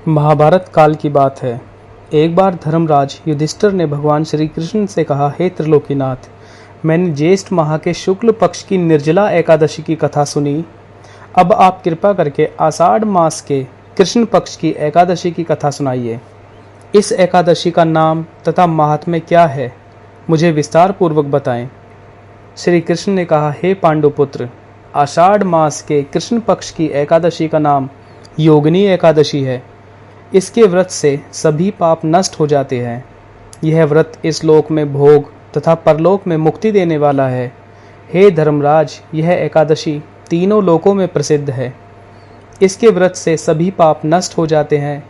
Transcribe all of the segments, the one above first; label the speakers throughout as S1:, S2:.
S1: महाभारत काल की बात है। एक बार धर्मराज युधिष्ठिर ने भगवान श्री कृष्ण से कहा, हे त्रिलोकीनाथ, मैंने ज्येष्ठ माह के शुक्ल पक्ष की निर्जला एकादशी की कथा सुनी। अब आप कृपा करके आषाढ़ मास के कृष्ण पक्ष की एकादशी की कथा सुनाइए। इस एकादशी का नाम तथा महात्म्य क्या है, मुझे विस्तार पूर्वक बताएं। श्री कृष्ण ने कहा, हे पांडुपुत्र, आषाढ़ मास के कृष्ण पक्ष की एकादशी का नाम योगिनी एकादशी है। इसके व्रत से सभी पाप नष्ट हो जाते हैं। यह व्रत इस लोक में भोग तथा परलोक में मुक्ति देने वाला है। हे धर्मराज, यह एकादशी तीनों लोकों में प्रसिद्ध है। इसके व्रत से सभी पाप नष्ट हो जाते हैं।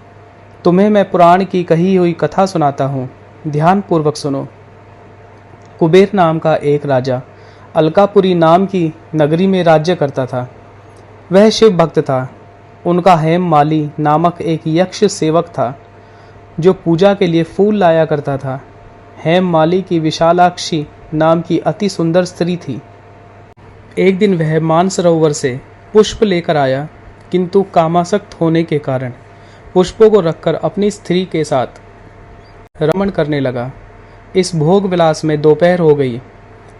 S1: तुम्हें मैं पुराण की कही हुई कथा सुनाता हूँ, ध्यान पूर्वक सुनो। कुबेर नाम का एक राजा अलकापुरी नाम की नगरी में राज्य करता था। वह शिव भक्त था। उनका हेम माली नामक एक यक्ष सेवक था जो पूजा के लिए फूल लाया करता था। हेम माली की विशालाक्षी नाम की अति सुंदर स्त्री थी। एक दिन वह मानसरोवर से पुष्प लेकर आया, किंतु कामासक्त होने के कारण पुष्पों को रखकर अपनी स्त्री के साथ रमण करने लगा। इस भोग विलास में दोपहर हो गई।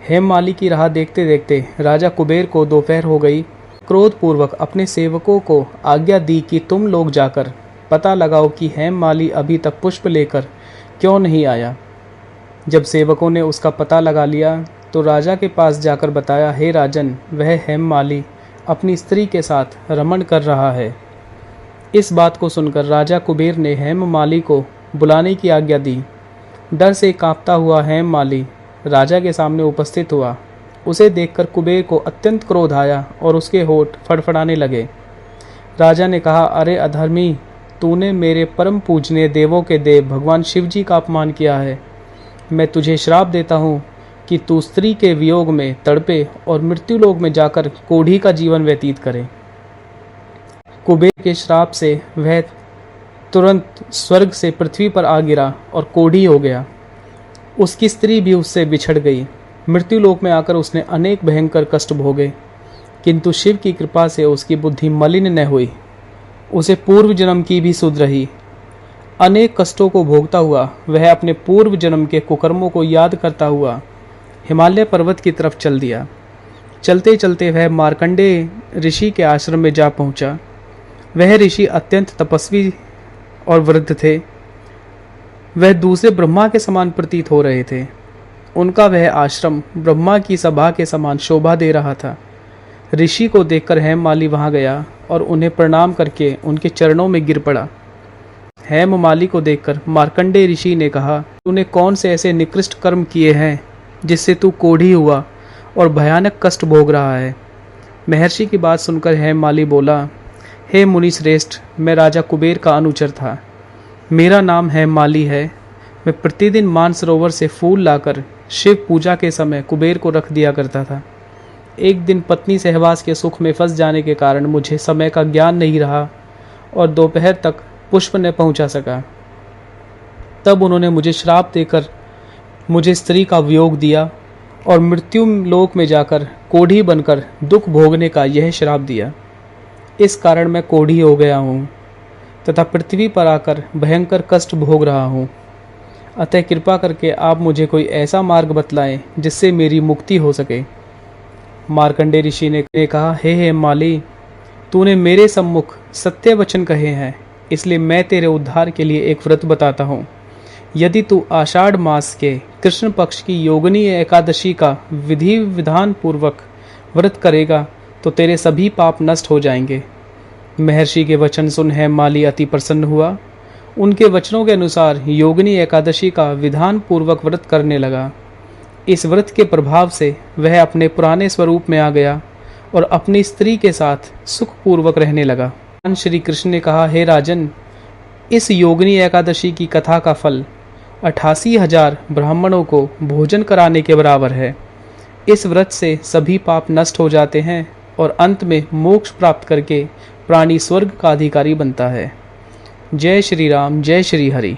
S1: हेम माली की राह देखते देखते राजा कुबेर को दोपहर हो गई। क्रोधपूर्वक अपने सेवकों को आज्ञा दी कि तुम लोग जाकर पता लगाओ कि हेम माली अभी तक पुष्प लेकर क्यों नहीं आया। जब सेवकों ने उसका पता लगा लिया तो राजा के पास जाकर बताया, हे राजन, वह हेम माली अपनी स्त्री के साथ रमण कर रहा है। इस बात को सुनकर राजा कुबेर ने हेम माली को बुलाने की आज्ञा दी। डर से कांपता हुआ हेम माली राजा के सामने उपस्थित हुआ। उसे देखकर कुबेर को अत्यंत क्रोध आया और उसके होठ फड़फड़ाने लगे। राजा ने कहा, अरे अधर्मी, तूने मेरे परम पूजनीय देवों के देव भगवान शिव जी का अपमान किया है। मैं तुझे श्राप देता हूँ कि तू स्त्री के वियोग में तड़पे और मृत्युलोक में जाकर कोढ़ी का जीवन व्यतीत करे। कुबेर के श्राप से वह तुरंत स्वर्ग से पृथ्वी पर आ गिरा और कोढ़ी हो गया। उसकी स्त्री भी उससे बिछड़ गई। मृत्युलोक में आकर उसने अनेक भयंकर कष्ट भोगे, किंतु शिव की कृपा से उसकी बुद्धि मलिन न हुई। उसे पूर्व जन्म की भी सुध रही। अनेक कष्टों को भोगता हुआ वह अपने पूर्व जन्म के कुकर्मों को याद करता हुआ हिमालय पर्वत की तरफ चल दिया। चलते चलते वह मार्कंडेय ऋषि के आश्रम में जा पहुंचा। वह ऋषि अत्यंत तपस्वी और वृद्ध थे। वह दूसरे ब्रह्मा के समान प्रतीत हो रहे थे। उनका वह आश्रम ब्रह्मा की सभा के समान शोभा दे रहा था। ऋषि को देखकर हेम माली वहां गया और उन्हें प्रणाम करके उनके चरणों में गिर पड़ा। हेम माली को देखकर मार्कंडेय ऋषि ने कहा, तूने कौन से ऐसे निकृष्ट कर्म किए हैं जिससे तू कोढ़ी हुआ और भयानक कष्ट भोग रहा है। महर्षि की बात सुनकर हेम माली बोला, हे मुनि श्रेष्ठ, मैं राजा कुबेर का अनुचर था। मेरा नाम हेम माली है। मैं प्रतिदिन मानसरोवर से फूल लाकर शिव पूजा के समय कुबेर को रख दिया करता था। एक दिन पत्नी सहवास के सुख में फंस जाने के कारण मुझे समय का ज्ञान नहीं रहा और दोपहर तक पुष्प न पहुंचा सका। तब उन्होंने मुझे श्राप देकर मुझे स्त्री का वियोग दिया और मृत्यु लोक में जाकर कोढ़ी बनकर दुख भोगने का यह श्राप दिया। इस कारण मैं कोढ़ी हो गया हूँ तथा पृथ्वी पर आकर भयंकर कष्ट भोग रहा हूँ। अतः कृपा करके आप मुझे कोई ऐसा मार्ग बतलाएं जिससे मेरी मुक्ति हो सके। मार्कंडेय ऋषि ने कहा, हे हेम माली, तूने मेरे सम्मुख सत्य वचन कहे हैं, इसलिए मैं तेरे उद्धार के लिए एक व्रत बताता हूँ। यदि तू आषाढ़ मास के कृष्ण पक्ष की योगिनी एकादशी का विधि विधान पूर्वक व्रत करेगा तो तेरे सभी पाप नष्ट हो जाएंगे। महर्षि के वचन सुन हेम माली अति प्रसन्न हुआ। उनके वचनों के अनुसार योगिनी एकादशी का विधान पूर्वक व्रत करने लगा। इस व्रत के प्रभाव से वह अपने पुराने स्वरूप में आ गया और अपनी स्त्री के साथ सुखपूर्वक रहने लगा। श्री कृष्ण ने कहा, हे राजन, इस योगिनी एकादशी की कथा का फल 88,000 ब्राह्मणों को भोजन कराने के बराबर है। इस व्रत से सभी पाप नष्ट हो जाते हैं और अंत में मोक्ष प्राप्त करके प्राणी स्वर्ग का अधिकारी बनता है। जय श्री राम, जय श्री हरि।